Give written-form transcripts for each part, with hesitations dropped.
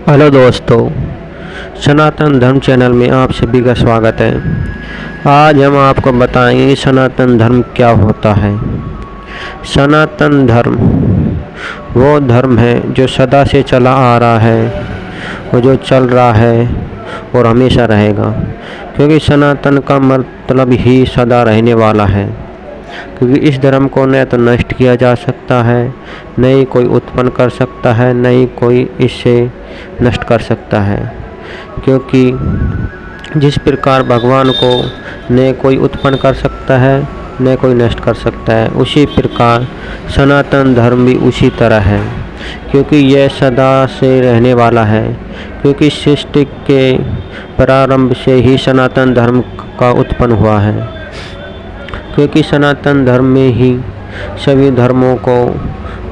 Hello दोस्तों, सनातन धर्म channel में आप सभी का स्वागत है। आज हम आपको बताएंगे कि सनातन धर्म क्या होता है। सनातन धर्म वो धर्म है जो सदा से चला आ रहा है, वो जो चल रहा है और हमेशा रहेगा, क्योंकि सनातन का मतलब ही सदा रहने वाला है। क्योंकि इस धर्म को न तो नष्ट किया जा सकता है, न ही कोई उत्पन्न कर सकता है, न ही कोई इसे नष्ट कर सकता है। क्योंकि जिस प्रकार भगवान को न कोई उत्पन्न कर सकता है, न कोई नष्ट कर सकता है, उसी प्रकार सनातन धर्म भी उसी तरह है। क्योंकि यह सदा से रहने वाला है। क्योंकि सृष्टि के प्रारंभ से ही सनातन धर्म का उत्पन्न हुआ है। क्योंकि सनातन धर्म में ही सभी धर्मों को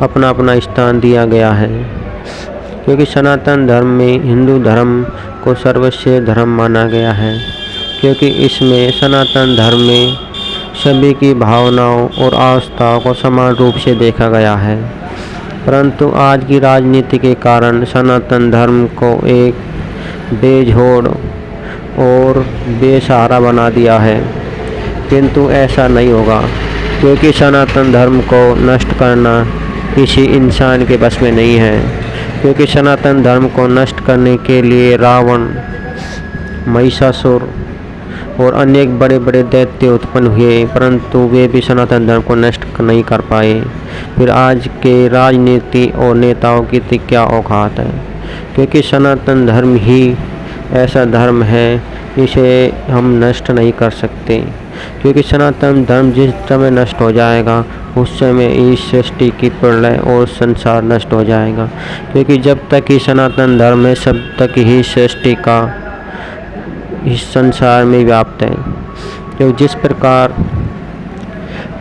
अपना अपना स्थान दिया गया है। क्योंकि सनातन धर्म में हिंदू धर्म को सर्वश्रेष्ठ धर्म माना गया है। क्योंकि इसमें सनातन धर्म में सभी की भावनाओं और आस्थाओं को समान रूप से देखा गया है। परंतु आज की राजनीति के कारण सनातन धर्म को एक बेजोड़ और बेसहारा बना दिया है। किंतु ऐसा नहीं होगा, क्योंकि सनातन धर्म को नष्ट करना किसी इंसान के बस में नहीं है। क्योंकि सनातन धर्म को नष्ट करने के लिए रावण, महिषासुर और अनेक बड़े बड़े दैत्य उत्पन्न हुए, परंतु वे भी सनातन धर्म को नष्ट नहीं कर पाए। फिर आज के राजनीति और नेताओं की तो क्या औकात है। क्योंकि सनातन धर्म ही ऐसा धर्म है जिसे हम नष्ट नहीं कर सकते। क्योंकि सनातन धर्म जिस समय नष्ट हो जाएगा, उस समय इस सृष्टि की प्रलय और संसार नष्ट हो जाएगा। क्योंकि जब तक ही सनातन धर्म है, सब तक ही सृष्टि का इस संसार में व्याप्त है। क्योंकि जिस प्रकार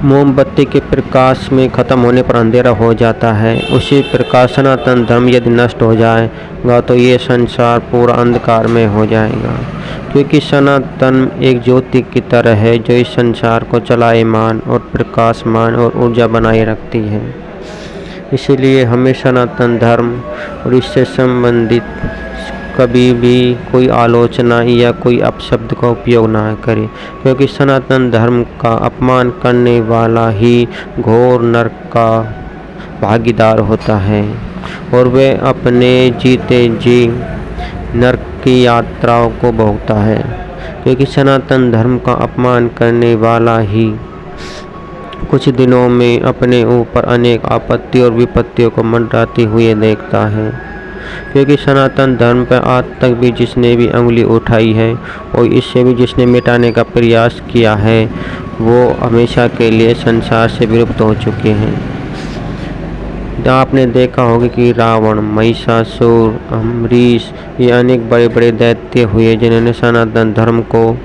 मोमबत्ती के प्रकाश में ख़त्म होने पर अंधेरा हो जाता है, उसी प्रकार सनातन धर्म यदि नष्ट हो जाएगा तो ये संसार पूरा अंधकार में हो जाएगा। क्योंकि सनातन एक ज्योति की तरह है जो इस संसार को चलायमान और प्रकाशमान और ऊर्जा बनाए रखती है। इसीलिए हमें सनातन धर्म और इससे संबंधित कभी भी कोई आलोचना या कोई अपशब्द का उपयोग ना करें। क्योंकि सनातन धर्म का अपमान करने वाला ही घोर नरक का भागीदार होता है और वे अपने जीते जी नरक की यात्राओं को भोगता है। क्योंकि सनातन धर्म का अपमान करने वाला ही कुछ दिनों में अपने ऊपर अनेक आपत्ति और विपत्तियों को मंडराते हुए देखता है। क्योंकि सनातन धर्म पर आज तक भी जिसने भी उंगली उठाई है और इससे भी जिसने मिटाने का प्रयास किया है, वो हमेशा के लिए संसार से विलुप्त हो चुके हैं। आपने देखा होगा कि रावण, महिषासुर, अम्बरीश, ये अनेक बड़े बड़े दैत्य हुए जिन्होंने सनातन धर्म को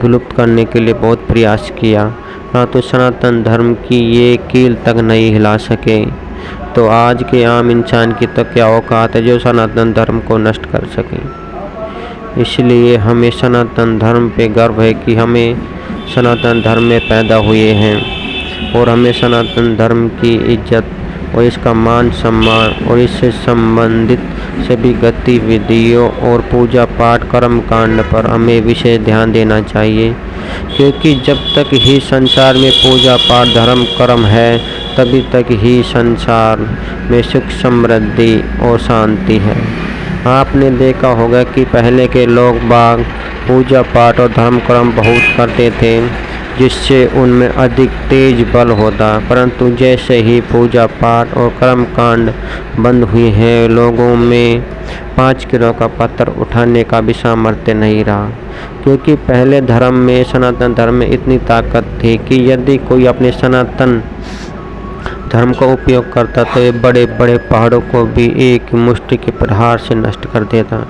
विलुप्त करने के लिए बहुत प्रयास किया, परंतु सनातन धर्म की ये कील तक नहीं हिला सके। तो आज के आम इंसान की तो क्या औकात है जो सनातन धर्म को नष्ट कर सके। इसलिए हमें सनातन धर्म पे गर्व है कि हमें सनातन धर्म में पैदा हुए हैं और हमें सनातन धर्म की इज्जत और इसका मान सम्मान और इससे संबंधित सभी गतिविधियों और पूजा पाठ कर्म कांड पर हमें विशेष ध्यान देना चाहिए। क्योंकि जब तक ही संसार में पूजा पाठ धर्म कर्म है, तभी तक ही संसार में सुख समृद्धि और शांति है। आपने देखा होगा कि पहले के लोग बाग पूजा पाठ और धर्म कर्म बहुत करते थे, जिससे उनमें अधिक तेज बल होता, परंतु जैसे ही पूजा पाठ और कर्म कांड बंद हुए हैं, लोगों में 5 किलो का पत्थर उठाने का भी सामर्थ्य नहीं रहा। क्योंकि पहले धर्म में, सनातन धर्म में इतनी ताकत थी कि यदि कोई अपने सनातन धर्म का उपयोग करता तो ये बड़े बड़े पहाड़ों को भी एक मुष्टि के प्रहार से नष्ट कर देता।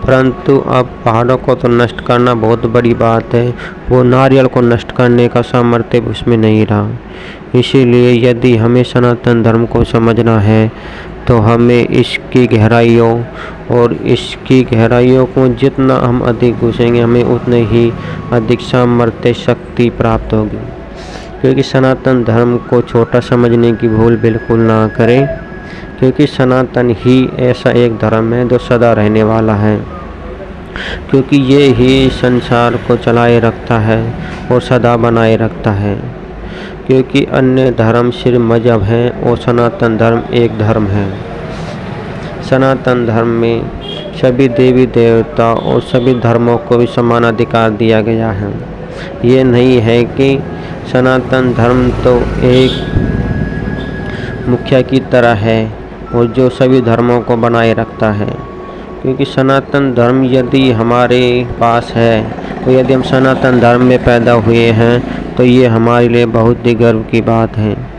परंतु अब पहाड़ों को तो नष्ट करना बहुत बड़ी बात है, वो नारियल को नष्ट करने का सामर्थ्य उसमें नहीं रहा। इसीलिए यदि हमें सनातन धर्म को समझना है तो हमें इसकी गहराइयों को जितना हम अधिक घुसेंगे, हमें उतने ही अधिक सामर्थ्य शक्ति प्राप्त होगी। क्योंकि सनातन धर्म को छोटा समझने की भूल बिल्कुल ना करें। क्योंकि सनातन ही ऐसा एक धर्म है जो सदा रहने वाला है, क्योंकि ये ही संसार को चलाए रखता है और सदा बनाए रखता है। क्योंकि अन्य धर्म सिर्फ मजहब हैं और सनातन धर्म एक धर्म है। सनातन धर्म में सभी देवी देवता और सभी धर्मों को भी समान अधिकार दिया गया है। ये नहीं है कि सनातन धर्म तो एक मुखिया की तरह है और जो सभी धर्मों को बनाए रखता है। क्योंकि सनातन धर्म यदि हमारे पास है, तो यदि हम सनातन धर्म में पैदा हुए हैं, तो ये हमारे लिए बहुत ही गर्व की बात है।